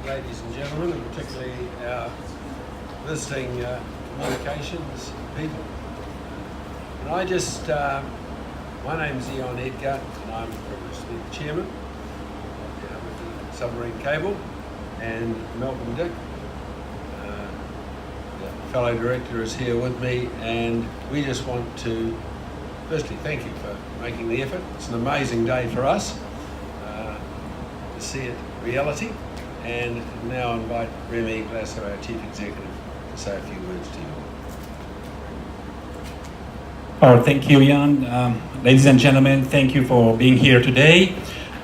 ladies and gentlemen, and particularly our visiting communications people. And I just, my name's Ian Edgar, and I'm privileged to be the chairman of the Hawaiki Submarine Cable, and Malcolm Dick, the fellow director, is here with me, and we just want to firstly thank you for making the effort. It's an amazing day for us to see it reality, and now invite Remi Galasso, our Chief Executive, to say a few words to you all. Oh, thank you, Ian. Ladies and gentlemen, thank you for being here today.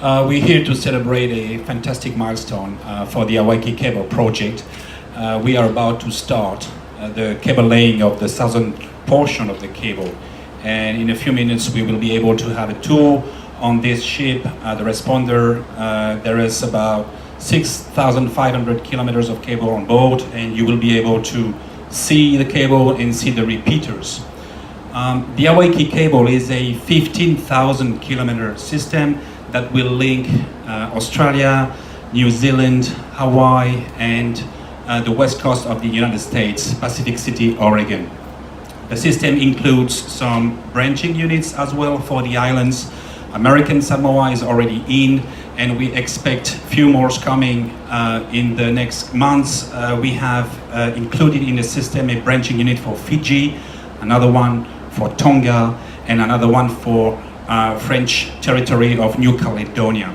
We're here to celebrate a fantastic milestone for the Hawaiki Cable project. We are about to start the cable laying of the southern portion of the cable. And in a few minutes, we will be able to have a tour on this ship, the responder. There is about 6,500 kilometers of cable on board, and you will be able to see the cable and see the repeaters. The Hawaiki cable is a 15,000 kilometer system that will link Australia, New Zealand, Hawaii, and the west coast of the United States, Pacific City, Oregon. The system includes some branching units as well for the islands. American Samoa is already in, and we expect few more coming in the next months. We have included in the system a branching unit for Fiji, another one for Tonga, and another one for French territory of New Caledonia.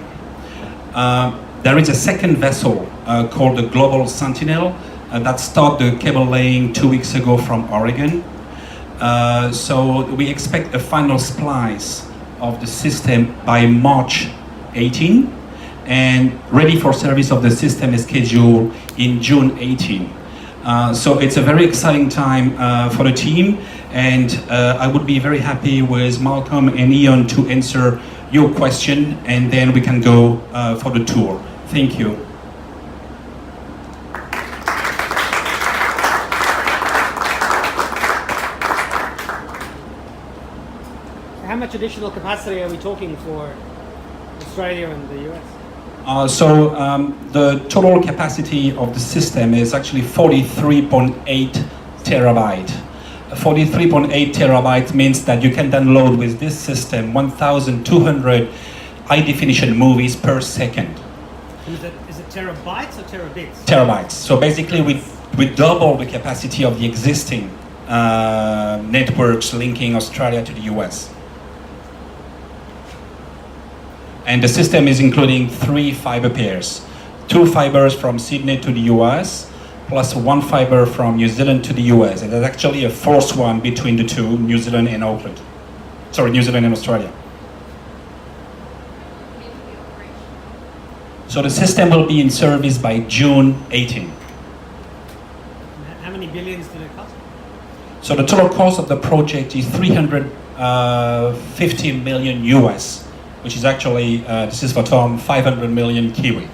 There is a second vessel called the Global Sentinel that started the cable laying 2 weeks ago from Oregon. So we expect a final splice of the system by March 18, and ready for service of the system is scheduled in June 18. So it's a very exciting time for the team, and I would be very happy with Malcolm and Ian to answer your question, and then we can go for the tour. Thank you. How much additional capacity are we talking for Australia and the US? The total capacity of the system is actually 43.8 terabyte. 43.8 terabyte means that you can download with this system 1,200 high-definition movies per second. Is it terabytes or terabits? Terabytes. So basically we double the capacity of the existing networks linking Australia to the US. And the system is including 3 fiber pairs. 2 fibers from Sydney to the US, plus 1 fiber from New Zealand to the US. And there's actually a fourth one between the two, New Zealand and Auckland. Sorry, New Zealand and Australia. So the system will be in service by June 18. How many billions did it cost? So the total cost of the project is 350 million US, which is actually, this is for Tom, 500 million Kiwi.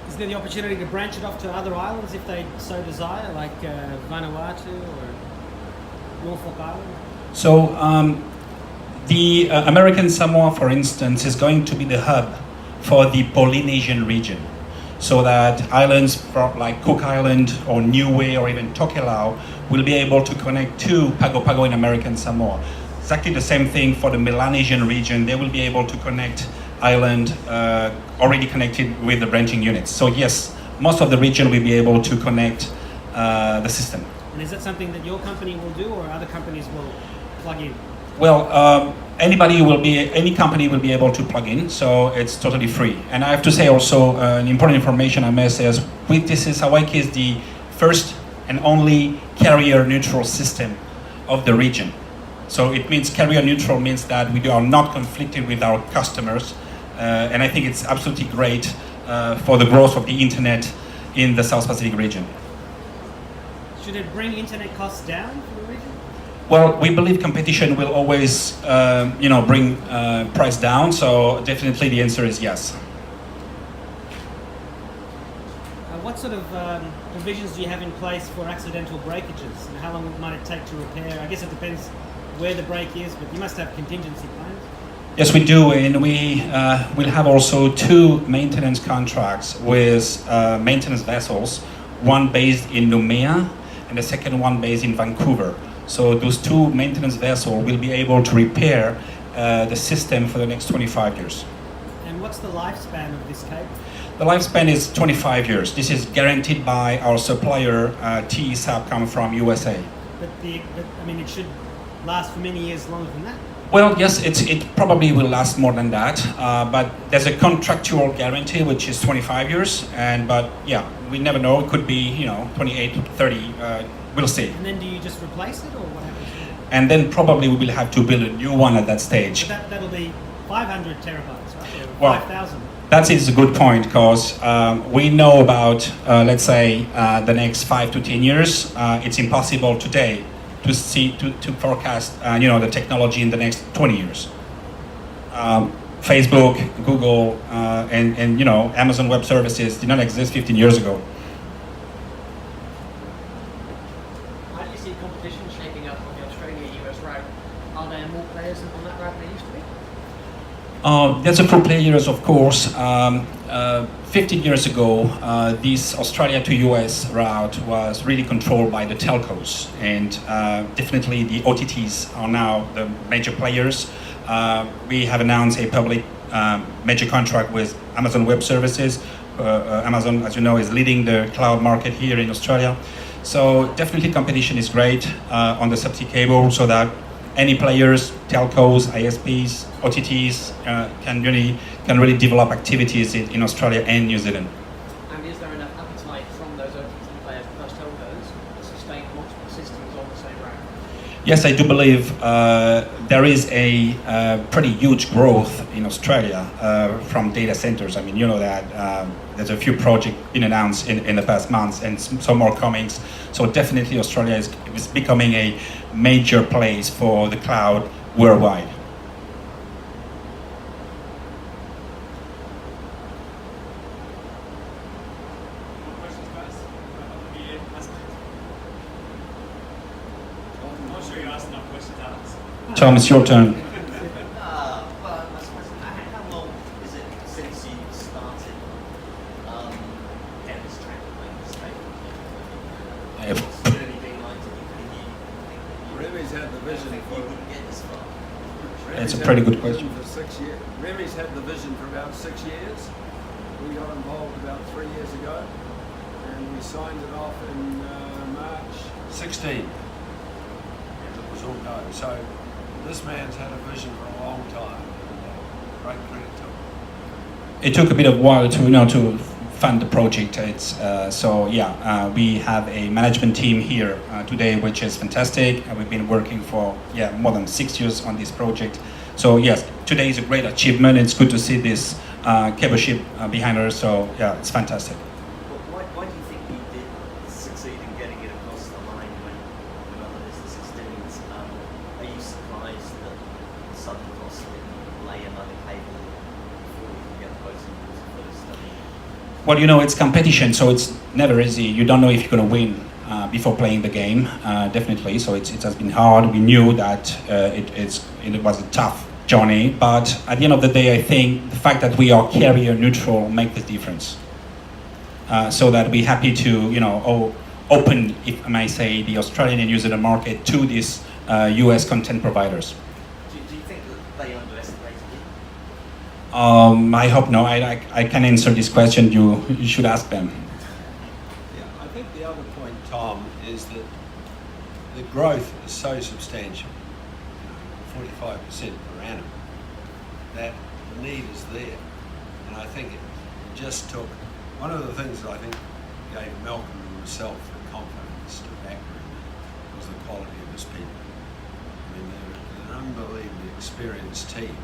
Is there the opportunity to branch it off to other islands if they so desire, like Vanuatu or Norfolk Island? So the American Samoa, for instance, is going to be the hub for the Polynesian region, so that islands like Cook Island or Niue or even Tokelau will be able to connect to Pago Pago in American Samoa. Exactly the same thing for the Melanesian region. They will be able to connect island already connected with the branching units. So yes, most of the region will be able to connect the system. And is that something that your company will do, or other companies will plug in? Well, any company will be able to plug in, so it's totally free. And I have to say also, an important information I may say is, Hawaiki is the first and only carrier neutral system of the region. So it means carrier neutral means that we are not conflicted with our customers, and I think it's absolutely great for the growth of the internet in the South Pacific region. Should it bring internet costs down for the region? Well, we believe competition will always, bring price down. So definitely, the answer is yes. What sort of provisions do you have in place for accidental breakages, and how long might it take to repair? I guess it depends where the break is, but you must have contingency plans. Yes, we do, and we will have also 2 maintenance contracts with maintenance vessels, one based in Noumea and the second one based in Vancouver. So those 2 maintenance vessels will be able to repair the system for the next 25 years. And what's the lifespan of this cable? The lifespan is 25 years. This is guaranteed by our supplier, TE Subcom from USA. But I mean, it should last for many years longer than that. Well, yes, it probably will last more than that, but there's a contractual guarantee which is 25 years, but yeah, we never know. It could be 28, 30. We'll see. And then do you just replace it, or what happens? And then probably we will have to build a new one at that stage. That'll be 500 terabytes, right? Or Well, 5,000. That is a good point, because we know about, let's say, the next 5 to 10 years. It's impossible today to forecast, the technology in the next 20 years. Facebook, Google, and Amazon Web Services did not exist 15 years ago. How do you see competition shaping up on the Australia-US route? Are there more players on that route than there used to be? There's a few players, of course. 15 years ago, this Australia to US route was really controlled by the telcos, and definitely the OTTs are now the major players. We have announced a public major contract with Amazon Web Services. Amazon, as you know, is leading the cloud market here in Australia. So definitely competition is great on the subsea cable, so that any players, telcos, ISPs, OTTs can really develop activities in Australia and New Zealand. And is there enough appetite from those OTT players plus telcos to sustain multiple systems on the same route? Yes, I do believe there is a pretty huge growth in Australia from data centers. I mean, you know that there's a few projects been announced in the past months, and some more coming. So definitely Australia is becoming a major place for the cloud worldwide. Tom, it's your turn. Well, I suppose, how long is it since you started Dennis Track this cable? What's the journey been like? Remi's had the vision You wouldn't get this far. That's a pretty good question. For 6 years. Remi's had the vision for about 6 years. We got involved about 3 years ago, and we signed it off in March 16. And it was all go. So this man's had a vision for a long time, and great credit to him. It took a bit of while to fund the project. We have a management team here today, which is fantastic. We've been working for more than 6 years on this project. So yes, today is a great achievement. It's good to see this cable ship behind us. So yeah, it's fantastic. Why do you think you did succeed in getting it across the line when other businesses didn't? Are you surprised that Southern Cross didn't lay another cable before you can get the boats into the first study? Well, it's competition, so it's never easy. You don't know if you're going to win before playing the game, definitely. So it has been hard. We knew that it was a tough journey, but at the end of the day, I think the fact that we are carrier neutral makes the difference. So that we're happy to, open, if I may say, the Australian and New Zealand market to these US content providers. Do you think that they underestimated you? I hope no. I can answer this question. You should ask them. Yeah, I think the other point, Tom, is that the growth is so substantial, 45% per annum, that the need is there. And I think it just took, one of the things that I think gave Malcolm and myself the confidence to back Remi was the quality of his people. I mean, they're an unbelievably experienced team.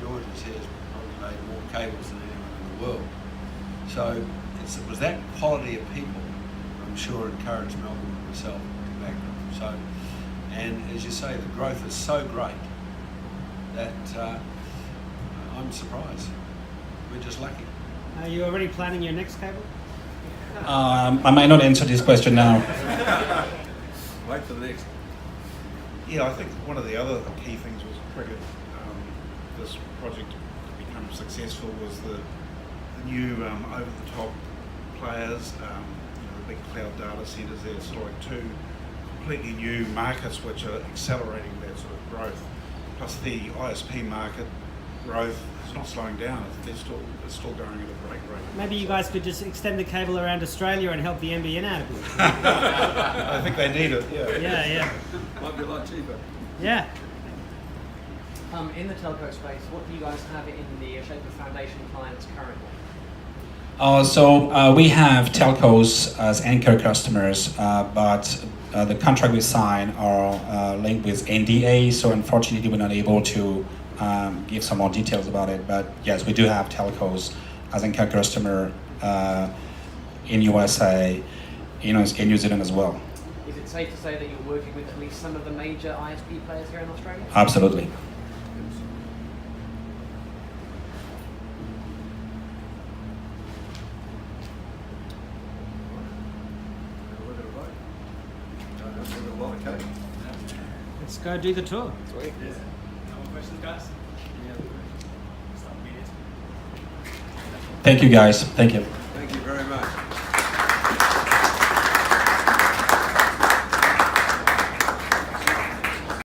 George is here, has probably made more cables than anyone in the world. So it was that quality of people, I'm sure, encouraged Malcolm and myself to back them. So, and as you say, the growth is so great that I'm surprised. We're just lucky. Are you already planning your next cable? I might not answer this question now. Wait for the next. Yeah, I think one of the other key things was cricket. this project become successful was the new over-the-top players, the big cloud data centers there. It's like two completely new markets which are accelerating that sort of growth. Plus the ISP market growth is not slowing down. It's still going at a great rate. Maybe you guys could just extend the cable around Australia and help the NBN out a bit. I think they need it, yeah. Yeah. Might be a lot cheaper. Yeah. In the telco space, what do you guys have in the shape of foundation clients currently? So we have telcos as anchor customers, but the contract we sign are linked with NDA, so unfortunately we're not able to give some more details about it. But yes, we do have telcos as anchor customer in USA, in New Zealand as well. Is it safe to say that you're working with at least some of the major ISP players here in Australia? Absolutely. Let's go do the tour. Sweet. No more questions, guys? Thank you guys. Thank you.